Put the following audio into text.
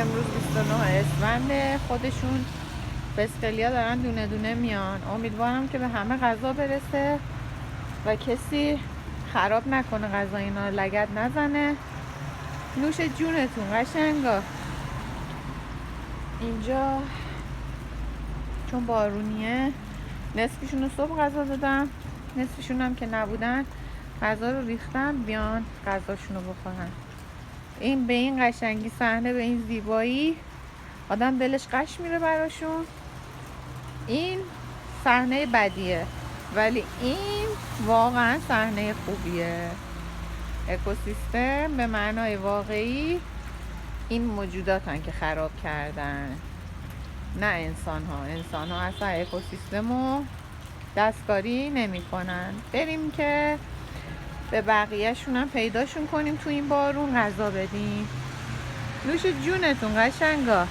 امروز 29 اسفند. خودشون فسقلیا دارن دونه دونه میان. امیدوارم که به همه غذا برسه و کسی خراب نکنه غذا، اینا لگد نزنه. نوش جونتون قشنگا. اینجا چون بارونیه نصفشون رو صبح غذا دادم، نصفشون هم که نبودن غذا رو ریختم بیان غذاشون رو بخورن. این به این قشنگی صحنه، به این زیبایی آدم دلش قش میره براشون. این صحنه بدیه ولی این واقعا صحنه خوبیه. اکوسیستم به معنای واقعی این موجوداتن که خراب کردن، نه انسان ها. انسان ها اصلا اکوسیستم رو دستکاری نمی کنن. بریم که به بقیهشون هم پیداشون کنیم تو این بارون غذا بدیم. نوش جونتون قشنگا.